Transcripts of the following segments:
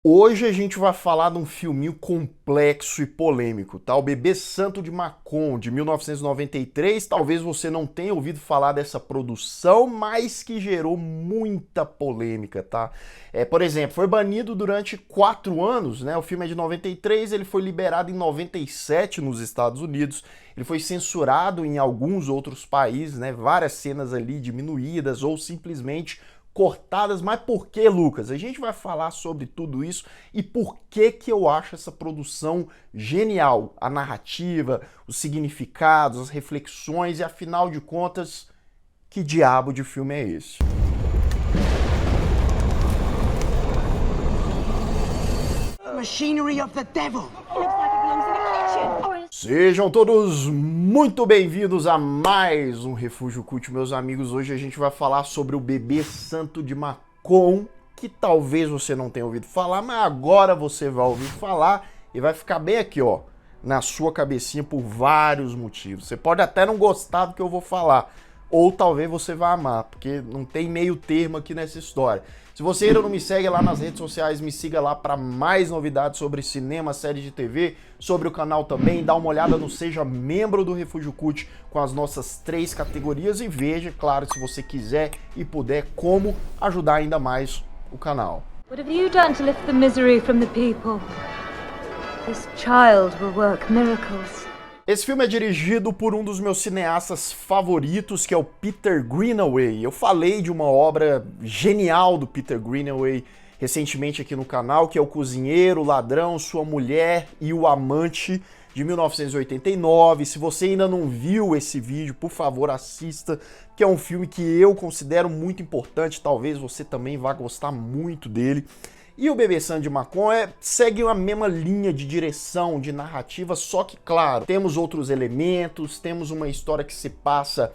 Hoje a gente vai falar de um filminho complexo e polêmico, tá? O Bebê Santo de Macon, de 1993. Talvez você não tenha ouvido falar dessa produção, mas que gerou muita polêmica, tá? Por exemplo, foi banido durante 4 anos, né? O filme é de 93, ele foi liberado em 97 nos Estados Unidos. Ele foi censurado em alguns outros países, né? Várias cenas ali diminuídas ou simplesmente cortadas, mas por que, Lucas? A gente vai falar sobre tudo isso e por que que eu acho essa produção genial, a narrativa, os significados, as reflexões e afinal de contas, que diabo de filme é esse? Machinery of the devil. Sejam todos muito bem-vindos a mais um Refúgio Cult, meus amigos. Hoje a gente vai falar sobre o Bebê Santo de Macon, que talvez você não tenha ouvido falar, mas agora você vai ouvir falar e vai ficar bem aqui, ó, na sua cabecinha por vários motivos. Você pode até não gostar do que eu vou falar, ou talvez você vá amar, porque não tem meio termo aqui nessa história. Se você ainda não me segue lá nas redes sociais, me siga lá para mais novidades sobre cinema, série de TV, sobre o canal também. Dá uma olhada no Seja Membro do Refúgio Cult com as nossas 3 categorias e veja, claro, se você quiser e puder, como ajudar ainda mais o canal. What have you done to lift the misery from the people? This child will work miracles. Esse filme é dirigido por um dos meus cineastas favoritos, que é o Peter Greenaway. Eu falei de uma obra genial do Peter Greenaway recentemente aqui no canal, que é O Cozinheiro, o Ladrão, Sua Mulher e o Amante, de 1989. Se você ainda não viu esse vídeo, por favor, assista, que é um filme que eu considero muito importante, talvez você também vá gostar muito dele. E o Bebê Santo de Macon segue a mesma linha de direção, de narrativa, só que, claro, temos outros elementos, temos uma história que se passa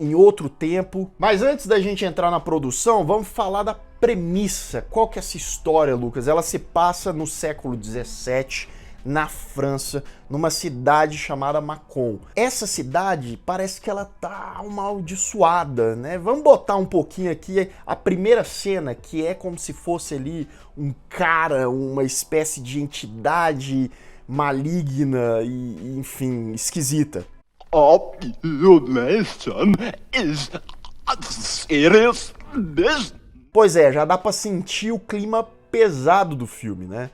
em outro tempo. Mas antes da gente entrar na produção, vamos falar da premissa. Qual que é essa história, Lucas? Ela se passa no século XVII, na França, numa cidade chamada Macon. Essa cidade parece que ela tá amaldiçoada, né? Vamos botar um pouquinho aqui a primeira cena, que é como se fosse ali um cara, uma espécie de entidade maligna e enfim, esquisita. Your nation is a serious business. Pois é, já dá pra sentir o clima pesado do filme, né?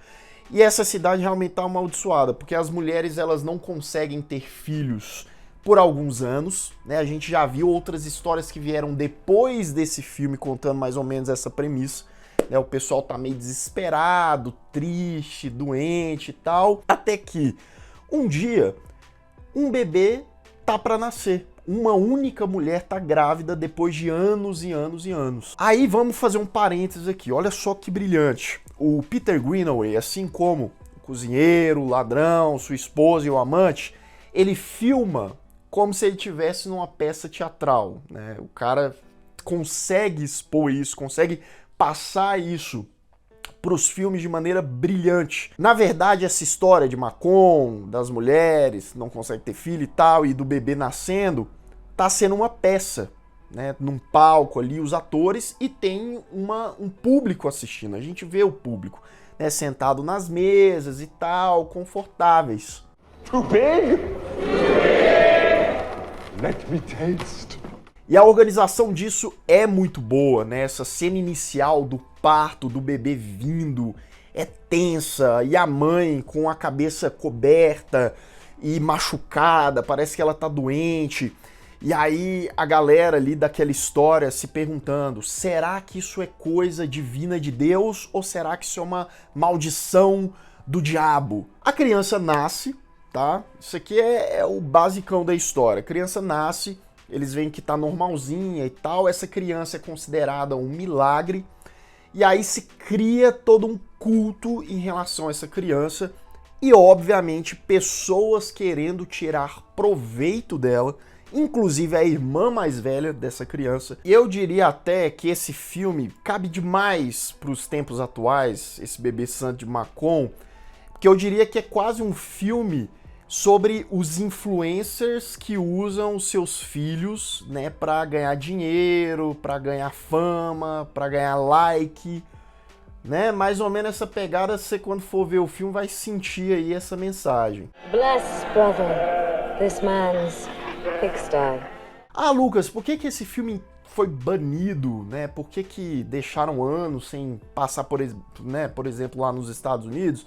E essa cidade realmente tá amaldiçoada, porque as mulheres elas não conseguem ter filhos por alguns anos, né? A gente já viu outras histórias que vieram depois desse filme contando mais ou menos essa premissa, né? O pessoal tá meio desesperado, triste, doente e tal, até que um dia um bebê tá para nascer. Uma única mulher tá grávida depois de anos e anos e anos. Aí vamos fazer um parênteses aqui, olha só que brilhante. O Peter Greenaway, assim como o Cozinheiro, o Ladrão, sua esposa e o Amante, ele filma como se ele estivesse numa peça teatral, né? O cara consegue expor isso, consegue passar isso para os filmes de maneira brilhante. Na verdade, essa história de Macon, das mulheres, não consegue ter filho e tal, e do bebê nascendo, tá sendo uma peça, né? Num palco ali, os atores, e tem um público assistindo. A gente vê o público, né? Sentado nas mesas e tal, confortáveis. Too big? Let me taste. E a organização disso é muito boa, né? Essa cena inicial do parto, do bebê vindo, é tensa, e a mãe com a cabeça coberta e machucada, parece que ela tá doente. E aí a galera ali daquela história se perguntando, será que isso é coisa divina de Deus ou será que isso é uma maldição do diabo? A criança nasce, tá? Isso aqui é o basicão da história. A criança nasce, eles veem que tá normalzinha e tal, essa criança é considerada um milagre, e aí se cria todo um culto em relação a essa criança, e obviamente pessoas querendo tirar proveito dela, inclusive a irmã mais velha dessa criança. E eu diria até que esse filme cabe demais para os tempos atuais, esse Bebê Santo de Macon, porque eu diria que é quase um filme sobre os influencers que usam seus filhos, né, para ganhar dinheiro, para ganhar fama, para ganhar like, né? Mais ou menos essa pegada, você quando for ver o filme vai sentir aí essa mensagem. Bless, brother, this man's pigsty. Ah, Lucas, por que esse filme foi banido, né? Por que deixaram anos sem passar, por exemplo, lá nos Estados Unidos?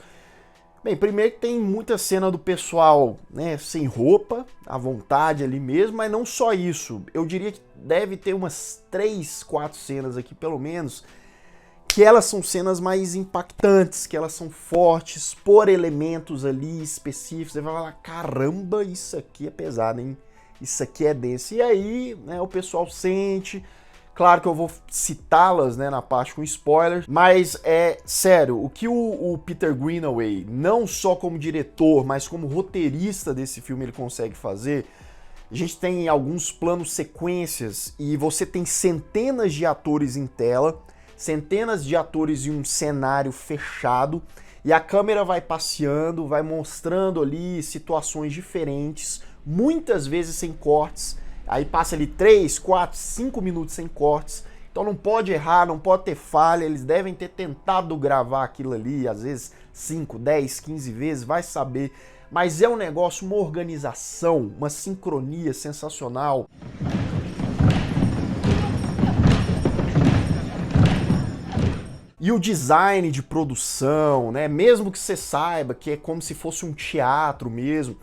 Bem, primeiro que tem muita cena do pessoal, né, sem roupa, à vontade ali mesmo, mas não só isso. Eu diria que deve ter umas 3, 4 cenas aqui, pelo menos, que elas são cenas mais impactantes, que elas são fortes, por elementos ali específicos. Você vai falar, caramba, isso aqui é pesado, hein? Isso aqui é denso. E aí, né, o pessoal sente. Claro que eu vou citá-las, né, na parte com spoilers, mas é sério, o que o Peter Greenaway, não só como diretor, mas como roteirista desse filme ele consegue fazer, a gente tem alguns planos sequências e você tem centenas de atores em tela, centenas de atores em um cenário fechado, e a câmera vai passeando, vai mostrando ali situações diferentes, muitas vezes sem cortes. Aí passa ali 3, 4, 5 minutos sem cortes. Então não pode errar, não pode ter falha. Eles devem ter tentado gravar aquilo ali, às vezes 5, 10, 15 vezes, vai saber. Mas é um negócio, uma organização, uma sincronia sensacional. E o design de produção, né? Mesmo que você saiba que é como se fosse um teatro mesmo.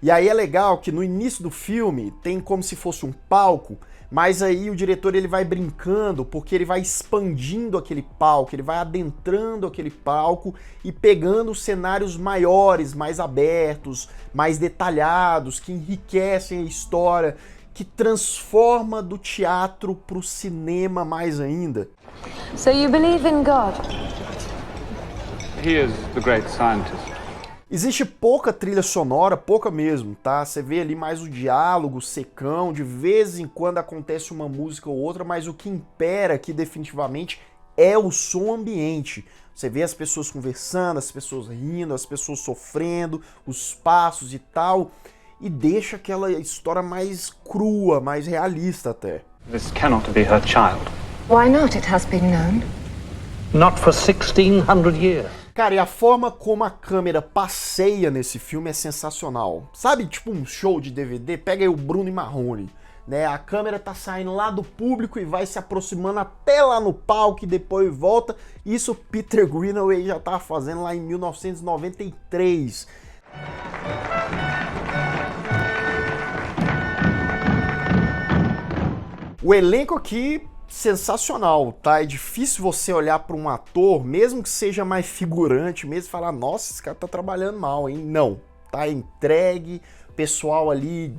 E aí é legal que no início do filme tem como se fosse um palco, mas aí o diretor ele vai brincando porque ele vai expandindo aquele palco, ele vai adentrando aquele palco e pegando cenários maiores, mais abertos, mais detalhados, que enriquecem a história, que transforma do teatro para o cinema mais ainda. So you believe in God? He is the great scientist. Existe pouca trilha sonora, pouca mesmo, tá? Você vê ali mais o diálogo secão, de vez em quando acontece uma música ou outra, mas o que impera aqui definitivamente é o som ambiente. Você vê as pessoas conversando, as pessoas rindo, as pessoas sofrendo, os passos e tal, e deixa aquela história mais crua, mais realista até. This cannot be her child. Why not? It has been known. Not for 1600 years. Cara, e a forma como a câmera passeia nesse filme é sensacional. Sabe, tipo um show de DVD? Pega aí o Bruno e Marrone, né? A câmera tá saindo lá do público e vai se aproximando até lá no palco e depois volta. Isso o Peter Greenaway já tava fazendo lá em 1993. O elenco aqui sensacional, tá? É difícil você olhar para um ator, mesmo que seja mais figurante, mesmo falar, nossa, esse cara tá trabalhando mal, hein? Não, tá entregue, pessoal ali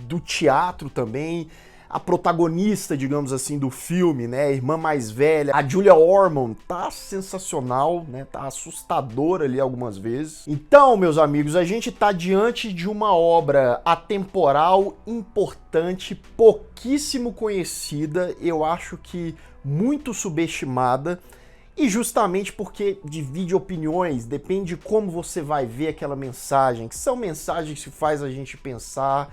do teatro também, a protagonista, digamos assim, do filme, né? A irmã mais velha, a Julia Ormond, tá sensacional, né? Tá assustadora ali algumas vezes. Então, meus amigos, a gente tá diante de uma obra atemporal, importante, pouquíssimo conhecida, eu acho que muito subestimada, e justamente porque divide opiniões, depende de como você vai ver aquela mensagem, que são mensagens que faz a gente pensar.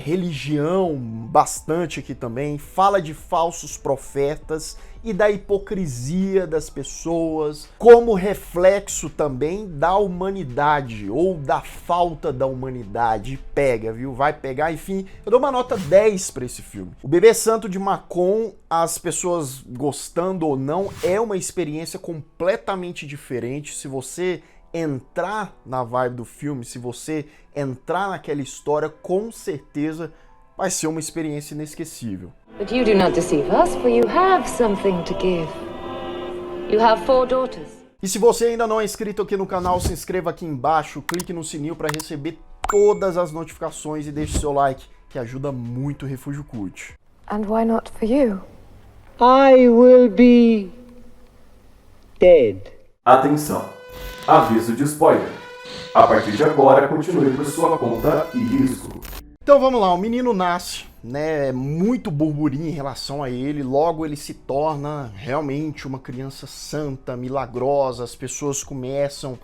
Religião bastante aqui também, fala de falsos profetas e da hipocrisia das pessoas, como reflexo também da humanidade ou da falta da humanidade. Pega, viu? Vai pegar, enfim, eu dou uma nota 10 para esse filme. O Bebê Santo de Macon, as pessoas gostando ou não, é uma experiência completamente diferente. Se você entrar na vibe do filme, se você entrar naquela história, com certeza vai ser uma experiência inesquecível. But you do not deceive us, for you have something to give. You have 4 daughters. E se você ainda não é inscrito aqui no canal, se inscreva aqui embaixo, clique no sininho para receber todas as notificações e deixe seu like, que ajuda muito o Refúgio Cult. And why not for you? I will be dead. Atenção! Aviso de spoiler. A partir de agora, continue por sua conta e risco. Então vamos lá, o menino nasce, né, muito burburinho em relação a ele, logo ele se torna realmente uma criança santa, milagrosa, as pessoas começam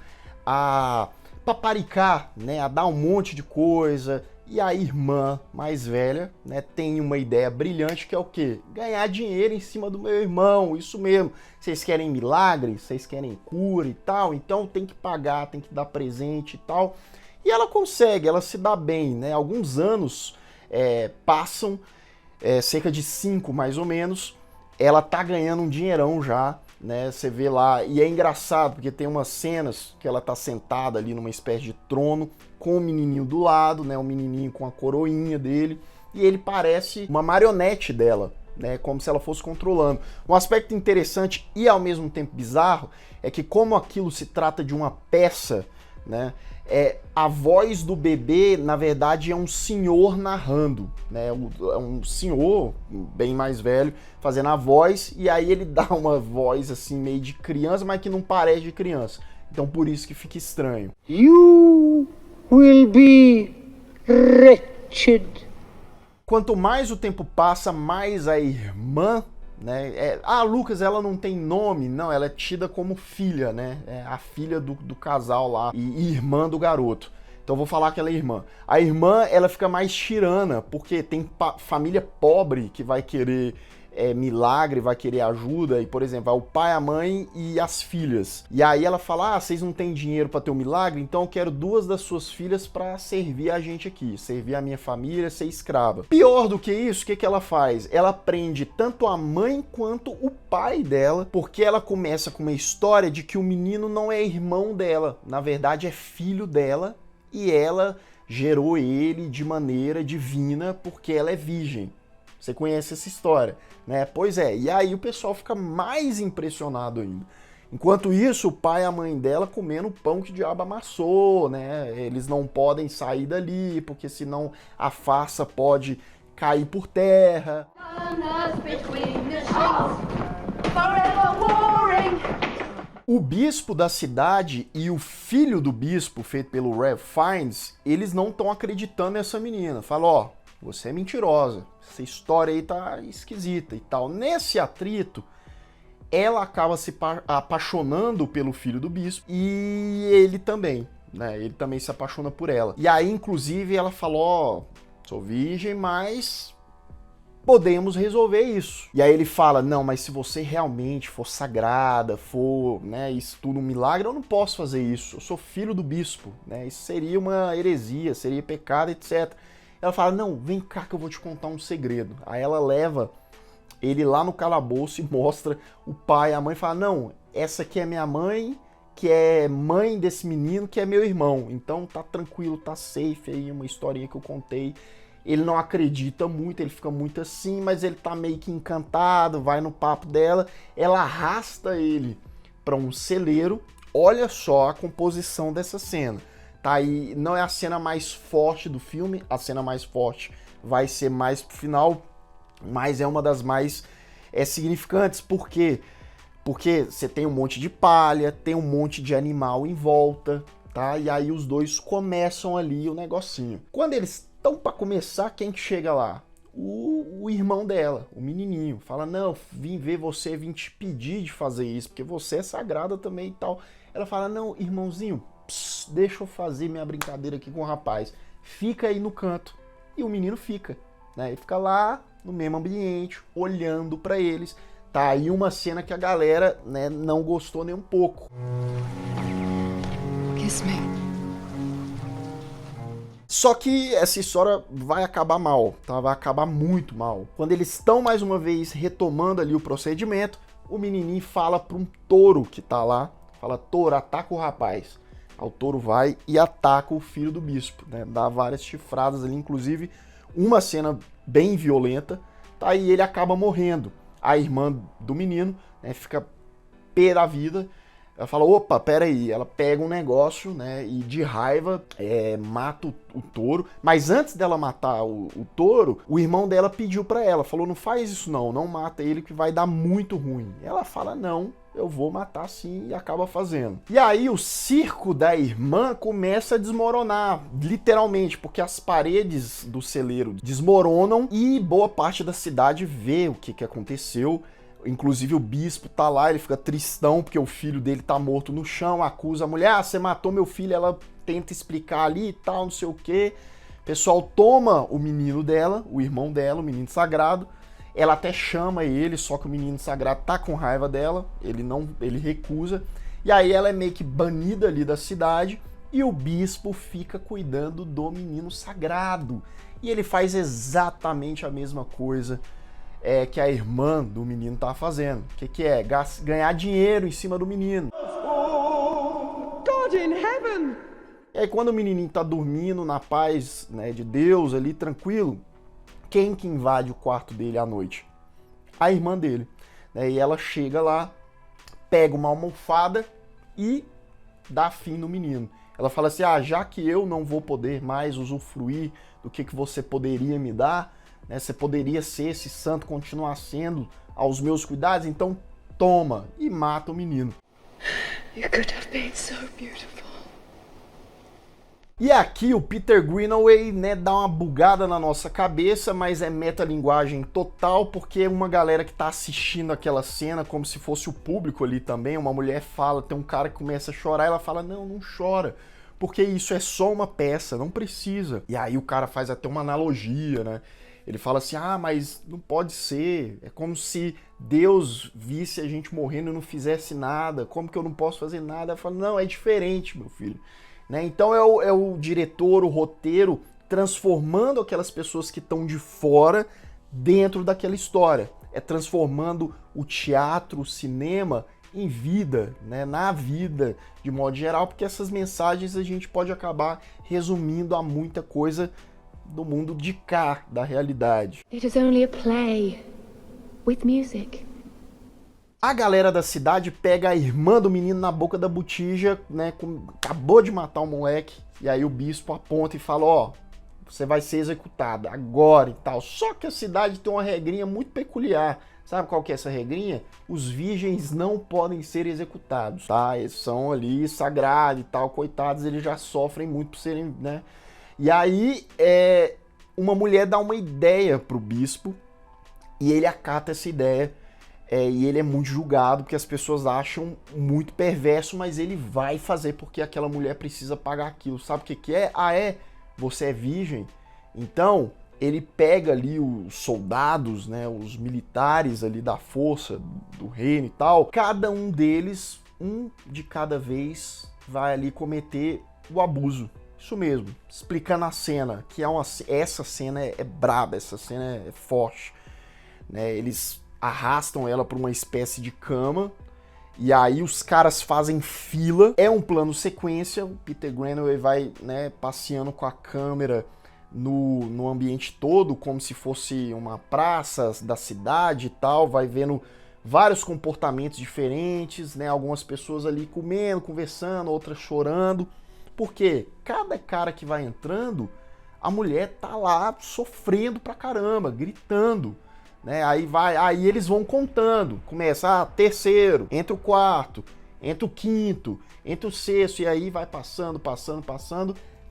a paparicar, né, a dar um monte de coisa, E a irmã mais velha, né, tem uma ideia brilhante que é o quê? Ganhar dinheiro em cima do meu irmão, isso mesmo. Vocês querem milagre? Vocês querem cura e tal? Então tem que pagar, tem que dar presente e tal. E ela consegue, ela se dá bem, né? Alguns anos passam, cerca de 5 mais ou menos, ela tá ganhando um dinheirão já, né? Você vê lá, e é engraçado porque tem umas cenas que ela tá sentada ali numa espécie de trono com o menininho do lado, né? O menininho com a coroinha dele, e ele parece uma marionete dela, né? Como se ela fosse controlando. Um aspecto interessante e ao mesmo tempo bizarro é que, como aquilo se trata de uma peça, né? A voz do bebê, na verdade, é um senhor narrando, né? É um senhor bem mais velho fazendo a voz, e aí ele dá uma voz assim meio de criança, mas que não parece de criança. Então por isso que fica estranho. You will be wretched. Quanto mais o tempo passa, mais a irmã, né? Lucas, ela não tem nome, não, ela é tida como filha, né? É a filha do casal lá e irmã do garoto. Então eu vou falar que ela é irmã. A irmã, ela fica mais tirana, porque tem família pobre que vai querer milagre, vai querer ajuda, e por exemplo, vai o pai, a mãe e as filhas. E aí ela fala, vocês não têm dinheiro para ter um milagre, então eu quero 2 das suas filhas para servir a gente aqui, servir a minha família, ser escrava. Pior do que isso, o que ela faz? Ela prende tanto a mãe quanto o pai dela, porque ela começa com uma história de que o menino não é irmão dela, na verdade é filho dela, e ela gerou ele de maneira divina porque ela é virgem. Você conhece essa história, né? Pois é, e aí o pessoal fica mais impressionado ainda. Enquanto isso, o pai e a mãe dela comendo o pão que o diabo amassou, né? Eles não podem sair dali, porque senão a farsa pode cair por terra. O bispo da cidade e o filho do bispo, feito pelo Ralph Fiennes, eles não estão acreditando nessa menina. Falam, você é mentirosa, essa história aí tá esquisita e tal. Nesse atrito, ela acaba se apaixonando pelo filho do bispo e ele também, né? Ele também se apaixona por ela. E aí, inclusive, ela falou, sou virgem, mas podemos resolver isso. E aí ele fala, não, mas se você realmente for sagrada, for, né, isso tudo um milagre, eu não posso fazer isso. Eu sou filho do bispo, né? Isso seria uma heresia, seria pecado, etc. Ela fala, não, vem cá que eu vou te contar um segredo. Aí ela leva ele lá no calabouço e mostra o pai, a mãe, fala, não, essa aqui é minha mãe, que é mãe desse menino, que é meu irmão. Então tá tranquilo, tá safe aí, uma historinha que eu contei. Ele não acredita muito, ele fica muito assim, mas ele tá meio que encantado, vai no papo dela. Ela arrasta ele para um celeiro. Olha só a composição dessa cena. Tá aí, não é a cena mais forte do filme, a cena mais forte vai ser mais pro final, mas é uma das mais significantes. Por quê? Porque você tem um monte de palha, tem um monte de animal em volta, tá? E aí os dois começam ali o negocinho. Quando eles estão para começar, quem que chega lá? O irmão dela, o menininho. Fala, não, vim ver você, vim te pedir de fazer isso, porque você é sagrada também e tal. Ela fala, não, irmãozinho, deixa eu fazer minha brincadeira aqui com o rapaz. Fica aí no canto. E o menino fica, né? Ele fica lá no mesmo ambiente, olhando para eles. Tá aí uma cena que a galera, né, não gostou nem um pouco. Kiss me. Só que essa história vai acabar mal, tá? Vai acabar muito mal. Quando eles estão mais uma vez retomando ali o procedimento, o menininho fala para um touro que tá lá, fala, touro, ataca o rapaz. Aí o touro vai e ataca o filho do bispo, né? Dá várias chifradas ali, inclusive uma cena bem violenta, tá? E ele acaba morrendo. A irmã do menino, né, fica pé da vida. Ela fala, opa, peraí. Ela pega um negócio, né, e de raiva mata o touro. Mas antes dela matar o touro, o irmão dela pediu pra ela, falou, não faz isso não mata ele que vai dar muito ruim. Ela fala, não, eu vou matar sim, e acaba fazendo. E aí o circo da irmã começa a desmoronar, literalmente, porque as paredes do celeiro desmoronam e boa parte da cidade vê o que aconteceu. Inclusive o bispo tá lá, ele fica tristão porque o filho dele tá morto no chão, acusa a mulher, você matou meu filho, ela tenta explicar ali e tal, não sei o quê. pessoal toma o menino dela, o irmão dela, o menino sagrado. Ela até chama ele, só que o menino sagrado tá com raiva dela, ele recusa. E aí ela é meio que banida ali da cidade e o bispo fica cuidando do menino sagrado. E ele faz exatamente a mesma coisa que a irmã do menino tá fazendo. O que é? Ganhar dinheiro em cima do menino. God in heaven! E aí quando o menininho tá dormindo na paz, né, de Deus ali, tranquilo, quem que invade o quarto dele à noite? A irmã dele. Né? E ela chega lá, pega uma almofada e dá fim no menino. Ela fala assim, já que eu não vou poder mais usufruir do que você poderia me dar, né? Você poderia ser esse santo, continuar sendo aos meus cuidados, então toma, e mata o menino. You could have been so beautiful. E aqui o Peter Greenaway, né, dá uma bugada na nossa cabeça, mas é metalinguagem total, porque uma galera que tá assistindo aquela cena, como se fosse o público ali também, uma mulher fala, tem um cara que começa a chorar, ela fala, não chora, porque isso é só uma peça, não precisa. E aí o cara faz até uma analogia, né? Ele fala assim, mas não pode ser, é como se Deus visse a gente morrendo e não fizesse nada, como que eu não posso fazer nada? Ela fala, não, é diferente, meu filho. Né? Então é o diretor, o roteiro, transformando aquelas pessoas que estão de fora dentro daquela história. É transformando o teatro, o cinema em vida, né? Na vida, de modo geral, porque essas mensagens a gente pode acabar resumindo a muita coisa do mundo de cá, da realidade. It is only a play with music. A galera da cidade pega a irmã do menino na boca da botija, né? Acabou de matar o moleque. E aí o bispo aponta e fala, você vai ser executada agora e tal. Só que a cidade tem uma regrinha muito peculiar. Sabe qual que é essa regrinha? Os virgens não podem ser executados, tá? Eles são ali sagrados e tal, coitados, eles já sofrem muito por serem, né? E aí uma mulher dá uma ideia pro bispo e ele acata essa ideia. E ele é muito julgado porque as pessoas acham muito perverso, mas ele vai fazer porque aquela mulher precisa pagar aquilo. Sabe o que é? Você é virgem? Então, ele pega ali os soldados, né, os militares ali da força do reino e tal. Cada um deles, um de cada vez, vai ali cometer o abuso. Isso mesmo, explicando a cena, que essa cena é braba, essa cena é forte. Né? Eles arrastam ela para uma espécie de cama, e aí os caras fazem fila. É um plano sequência, o Peter Greenaway vai, né, passeando com a câmera no ambiente todo, como se fosse uma praça da cidade e tal, vai vendo vários comportamentos diferentes, né, algumas pessoas ali comendo, conversando, outras chorando, porque cada cara que vai entrando, a mulher tá lá sofrendo pra caramba, gritando. Né? Aí eles vão contando, começa, terceiro, entra o quarto, entra o quinto, entra o sexto, e aí vai passando,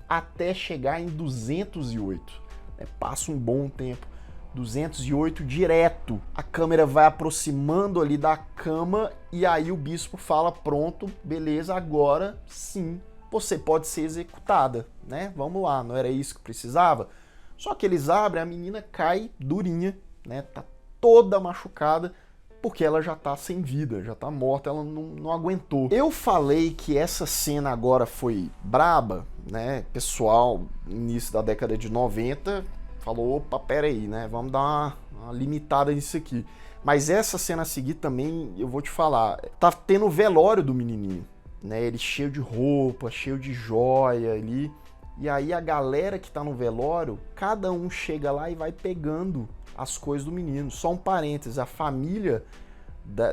até chegar em 208. Né? Passa um bom tempo, 208 direto. A câmera vai aproximando ali da cama, e aí o bispo fala, pronto, beleza, agora sim, você pode ser executada. Né? Vamos lá, não era isso que precisava? Só que eles abrem, a menina cai durinha, né, tá toda machucada, porque ela já tá sem vida, já tá morta, ela não aguentou. Eu falei que essa cena agora foi braba, né, pessoal, início da década de 90, falou, opa, pera aí, né, vamos dar uma limitada nisso aqui. Mas essa cena a seguir também, eu vou te falar, tá tendo o velório do menininho, né, ele cheio de roupa, cheio de joia ali, e aí a galera que tá no velório, cada um chega lá e vai pegando as coisas do menino. Só um parênteses, a família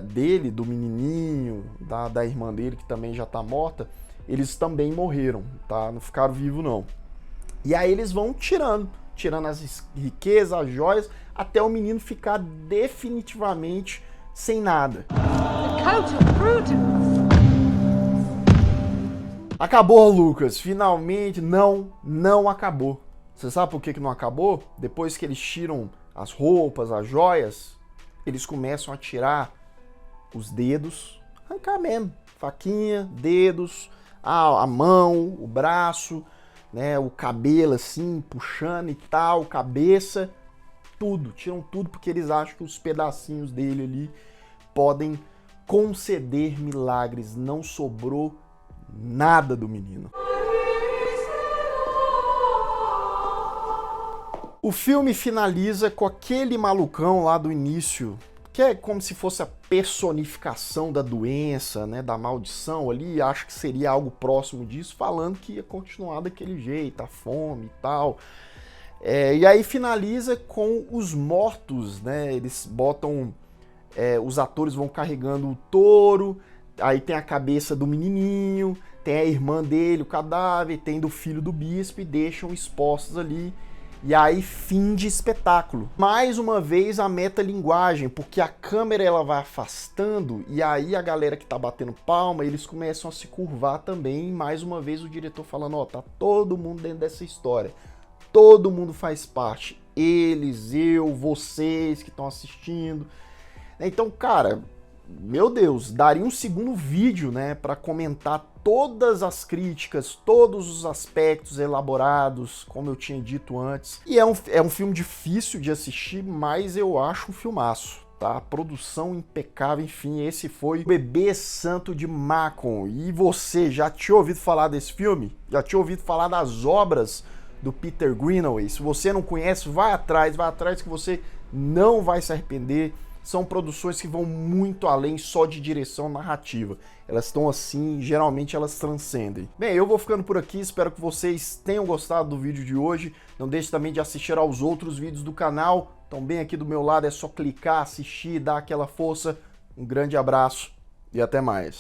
dele, do menininho, da irmã dele, que também já tá morta, eles também morreram, tá? Não ficaram vivos, não. E aí eles vão tirando as riquezas, as joias, até o menino ficar definitivamente sem nada. Acabou, Lucas. Finalmente, não acabou. Você sabe por que não acabou? Depois que eles tiram as roupas, as joias, eles começam a tirar os dedos, arrancar mesmo, faquinha, dedos, a mão, o braço, né? O cabelo assim, puxando e tal, cabeça, tudo, tiram tudo porque eles acham que os pedacinhos dele ali podem conceder milagres. Não sobrou nada do menino. O filme finaliza com aquele malucão lá do início, que é como se fosse a personificação da doença, né, da maldição ali, acho que seria algo próximo disso, falando que ia continuar daquele jeito, a fome e tal. E aí finaliza com os mortos, né, eles botam, os atores vão carregando o touro, aí tem a cabeça do menininho, tem a irmã dele, o cadáver, tem do filho do bispo e deixam expostos ali. E aí, fim de espetáculo. Mais uma vez a metalinguagem, porque a câmera ela vai afastando e aí a galera que tá batendo palma, eles começam a se curvar também. Mais uma vez o diretor falando, ó, tá todo mundo dentro dessa história. Todo mundo faz parte. Eles, eu, vocês que estão assistindo. Então, cara, meu Deus, daria um segundo vídeo, né, para comentar todas as críticas, todos os aspectos elaborados, como eu tinha dito antes. E é um filme difícil de assistir, mas eu acho um filmaço, tá? Produção impecável, enfim, esse foi o Bebê Santo de Macon. E você, já tinha ouvido falar desse filme? Já tinha ouvido falar das obras do Peter Greenaway? Se você não conhece, vai atrás que você não vai se arrepender. São produções que vão muito além só de direção narrativa. Elas estão assim, geralmente elas transcendem. Bem, eu vou ficando por aqui, espero que vocês tenham gostado do vídeo de hoje. Não deixe também de assistir aos outros vídeos do canal. Estão bem aqui do meu lado, é só clicar, assistir, dar aquela força. Um grande abraço e até mais.